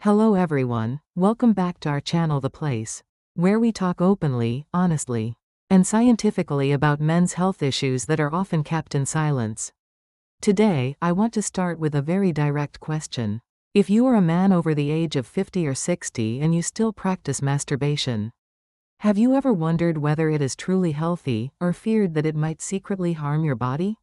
Hello everyone, welcome back to our channel The Place, where we talk openly, honestly, and scientifically about men's health issues that are often kept in silence. Today, I want to start with a very direct question. If you are a man over the age of 50 or 60 and you still practice masturbation, have you ever wondered whether it is truly healthy or feared that it might secretly harm your body?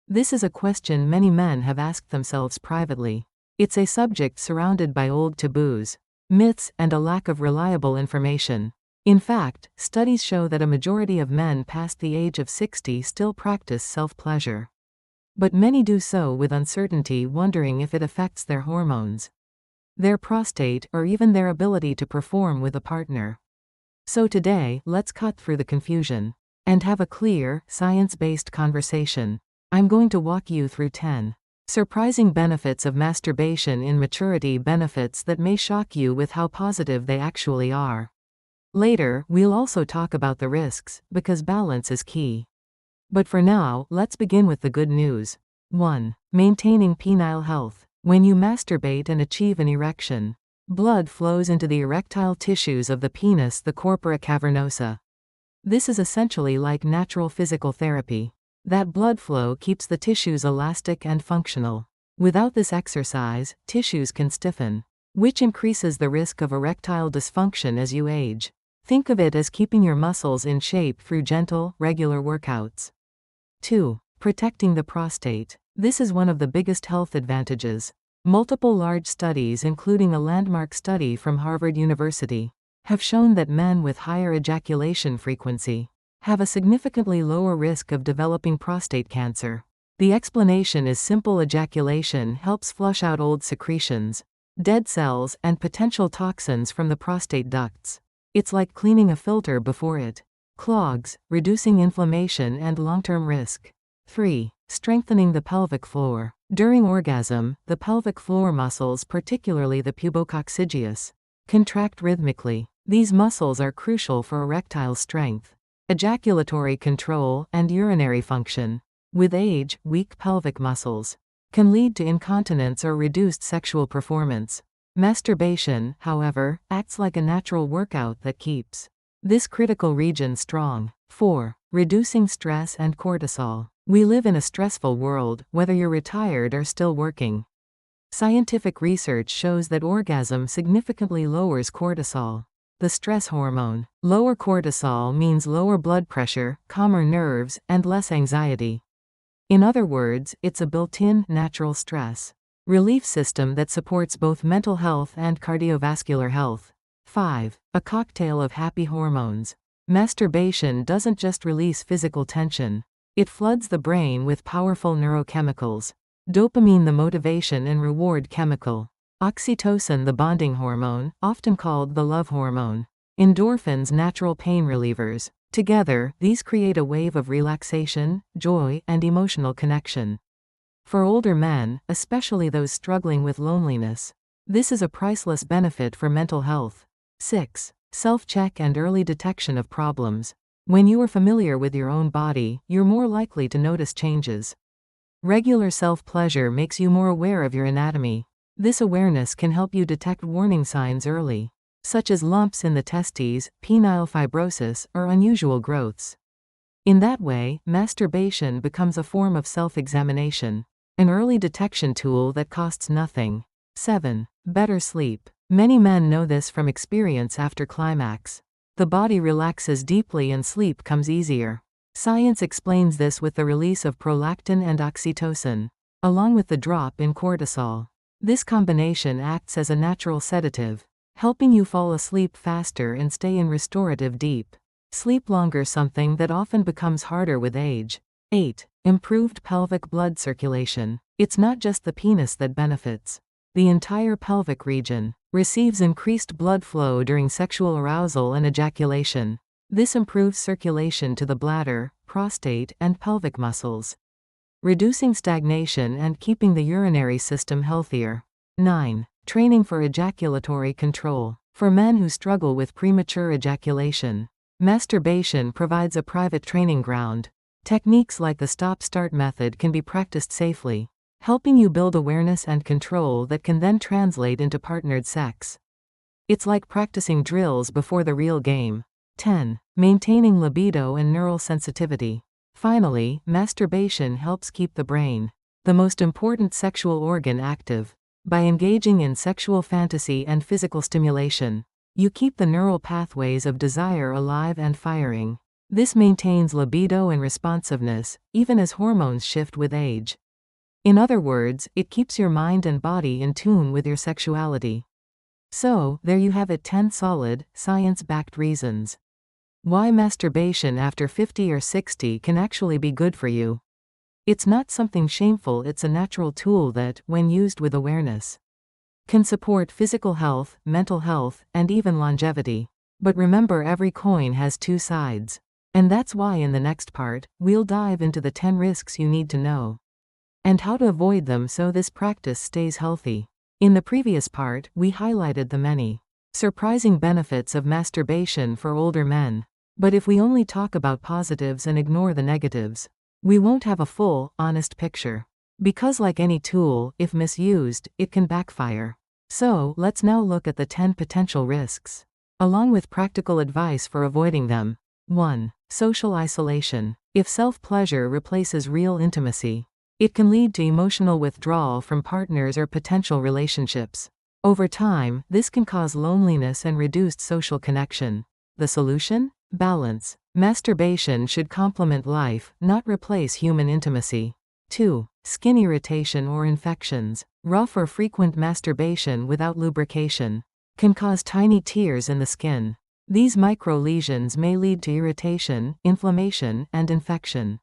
This is a question many men have asked themselves privately. It's a subject surrounded by old taboos, myths, and a lack of reliable information. In fact, studies show that a majority of men past the age of 60 still practice self-pleasure. But many do so with uncertainty, wondering if it affects their hormones, their prostate, or even their ability to perform with a partner. So today, let's cut through the confusion and have a clear, science-based conversation. I'm going to walk you through 10 surprising benefits of masturbation in maturity, benefits that may shock you with how positive they actually are. Later, we'll also talk about the risks, because balance is key. But for now, let's begin with the good news. 1. Maintaining penile health. When you masturbate and achieve an erection, blood flows into the erectile tissues of the penis, the corpora cavernosa. This is essentially like natural physical therapy. That blood flow keeps the tissues elastic and functional. Without this exercise, tissues can stiffen, which increases the risk of erectile dysfunction as you age. Think of it as keeping your muscles in shape through gentle, regular workouts. 2. Protecting the prostate. This is one of the biggest health advantages. Multiple large studies, including a landmark study from Harvard University, have shown that men with higher ejaculation frequency have a significantly lower risk of developing prostate cancer. The explanation is simple: ejaculation helps flush out old secretions, dead cells, and potential toxins from the prostate ducts. It's like cleaning a filter before it clogs, reducing inflammation and long-term risk. 3. Strengthening the pelvic floor. During orgasm, the pelvic floor muscles, particularly the pubococcygeus, contract rhythmically. These muscles are crucial for erectile strength, ejaculatory control, and urinary function. With age, weak pelvic muscles can lead to incontinence or reduced sexual performance. Masturbation, however, acts like a natural workout that keeps this critical region strong. 4. Reducing stress and cortisol. We live in a stressful world, whether you're retired or still working. Scientific research shows that orgasm significantly lowers cortisol, the stress hormone. Lower cortisol means lower blood pressure, calmer nerves, and less anxiety. In other words, it's a built-in, natural stress relief system that supports both mental health and cardiovascular health. 5. A cocktail of happy hormones. Masturbation doesn't just release physical tension. It floods the brain with powerful neurochemicals. Dopamine, the motivation and reward chemical. Oxytocin, the bonding hormone, often called the love hormone. Endorphins, natural pain relievers. Together, these create a wave of relaxation, joy, and emotional connection. For older men, especially those struggling with loneliness, this is a priceless benefit for mental health. 6. Self-check and early detection of problems. When you are familiar with your own body, you're more likely to notice changes. Regular self-pleasure makes you more aware of your anatomy. This awareness can help you detect warning signs early, such as lumps in the testes, penile fibrosis, or unusual growths. In that way, masturbation becomes a form of self-examination, an early detection tool that costs nothing. 7. Better sleep. Many men know this from experience after climax. The body relaxes deeply and sleep comes easier. Science explains this with the release of prolactin and oxytocin, along with the drop in cortisol. This combination acts as a natural sedative, helping you fall asleep faster and stay in restorative deep sleep longer, something that often becomes harder with age. 8. Improved pelvic blood circulation. It's not just the penis that benefits. The entire pelvic region receives increased blood flow during sexual arousal and ejaculation. This improves circulation to the bladder, prostate, and pelvic muscles, reducing stagnation and keeping the urinary system healthier. 9. Training for ejaculatory control. For men who struggle with premature ejaculation, masturbation provides a private training ground. Techniques like the stop-start method can be practiced safely, helping you build awareness and control that can then translate into partnered sex. It's like practicing drills before the real game. 10. Maintaining libido and neural sensitivity. Finally, masturbation helps keep the brain, the most important sexual organ, active. By engaging in sexual fantasy and physical stimulation, you keep the neural pathways of desire alive and firing. This maintains libido and responsiveness, even as hormones shift with age. In other words, it keeps your mind and body in tune with your sexuality. So, there you have it, 10 solid, science-backed reasons why masturbation after 50 or 60 can actually be good for you. It's not something shameful, it's a natural tool that, when used with awareness, can support physical health, mental health, and even longevity. But remember, every coin has two sides. And that's why in the next part, we'll dive into the 10 risks you need to know and how to avoid them so this practice stays healthy. In the previous part, we highlighted the many surprising benefits of masturbation for older men. But if we only talk about positives and ignore the negatives, we won't have a full, honest picture. Because like any tool, if misused, it can backfire. So, let's now look at the 10 potential risks, along with practical advice for avoiding them. 1. Social isolation. If self-pleasure replaces real intimacy, it can lead to emotional withdrawal from partners or potential relationships. Over time, this can cause loneliness and reduced social connection. The solution? Balance. Masturbation should complement life, not replace human intimacy. 2. Skin irritation or infections. Rough or frequent masturbation without lubrication can cause tiny tears in the skin. These micro-lesions may lead to irritation, inflammation, and infection.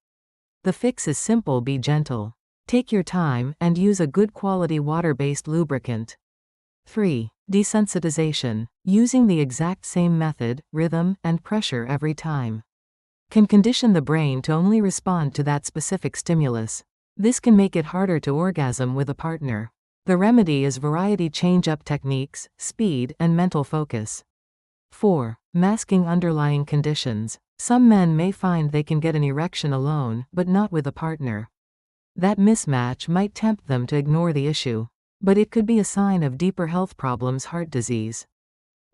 The fix is simple: be gentle. Take your time and use a good quality water-based lubricant. 3. Desensitization. Using the exact same method, rhythm, and pressure every time can condition the brain to only respond to that specific stimulus. This can make it harder to orgasm with a partner. The remedy is variety: change-up techniques, speed, and mental focus. 4. Masking underlying conditions. Some men may find they can get an erection alone, but not with a partner. That mismatch might tempt them to ignore the issue. But it could be a sign of deeper health problems: heart disease,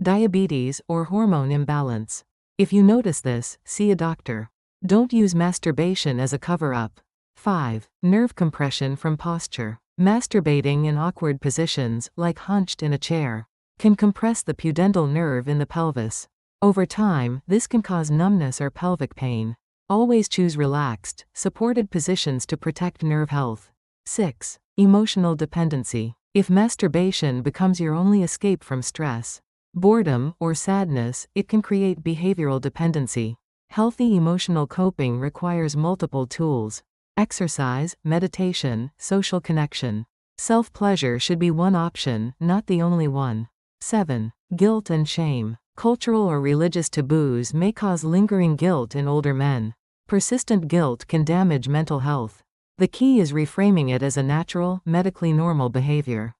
diabetes, or hormone imbalance. If you notice this, see a doctor. Don't use masturbation as a cover-up. 5. Nerve compression from posture. Masturbating in awkward positions, like hunched in a chair, can compress the pudendal nerve in the pelvis. Over time, this can cause numbness or pelvic pain. Always choose relaxed, supported positions to protect nerve health. 6. Emotional dependency. If masturbation becomes your only escape from stress, boredom, or sadness, it can create behavioral dependency. Healthy emotional coping requires multiple tools: exercise, meditation, social connection. Self-pleasure should be one option, not the only one. 7. Guilt and shame. Cultural or religious taboos may cause lingering guilt in older men. Persistent guilt can damage mental health. The key is reframing it as a natural, medically normal behavior.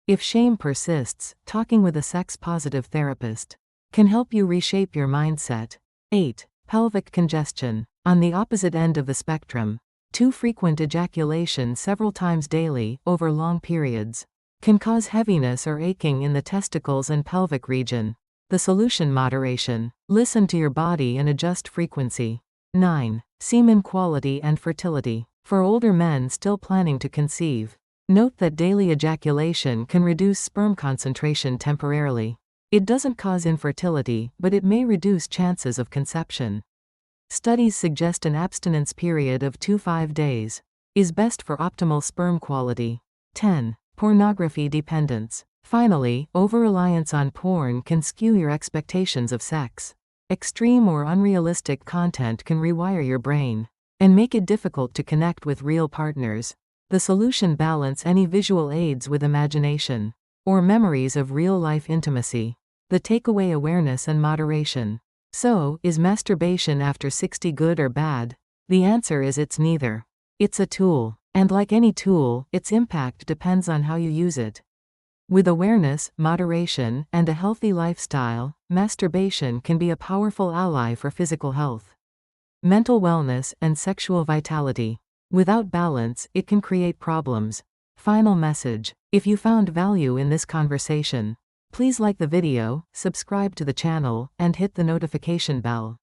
If shame persists, talking with a sex-positive therapist can help you reshape your mindset. 8. Pelvic congestion. On the opposite end of the spectrum, too frequent ejaculation several times daily, over long periods, can cause heaviness or aching in the testicles and pelvic region. The solution: moderation. Listen to your body and adjust frequency. 9. Semen quality and fertility. For older men still planning to conceive, note that daily ejaculation can reduce sperm concentration temporarily. It doesn't cause infertility, but it may reduce chances of conception. Studies suggest an abstinence period of 2 to 5 days is best for optimal sperm quality. 10. Pornography dependence. Finally, over-reliance on porn can skew your expectations of sex. Extreme or unrealistic content can rewire your brain and make it difficult to connect with real partners. The solution: balance any visual aids with imagination or memories of real-life intimacy. The takeaway: awareness and moderation. So, is masturbation after 60 good or bad? The answer is it's neither. It's a tool, and like any tool, its impact depends on how you use it. With awareness, moderation, and a healthy lifestyle, masturbation can be a powerful ally for physical health, mental wellness, and sexual vitality. Without balance, it can create problems. Final message. If you found value in this conversation, please like the video, subscribe to the channel, and hit the notification bell,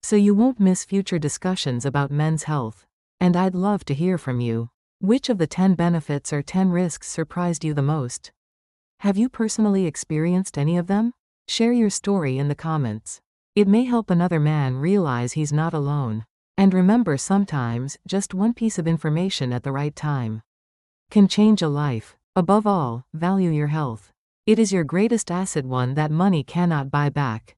so you won't miss future discussions about men's health. And I'd love to hear from you. Which of the 10 benefits or 10 risks surprised you the most? Have you personally experienced any of them? Share your story in the comments. It may help another man realize he's not alone. And remember, sometimes, just one piece of information at the right time can change a life. Above all, value your health. It is your greatest asset, one that money cannot buy back.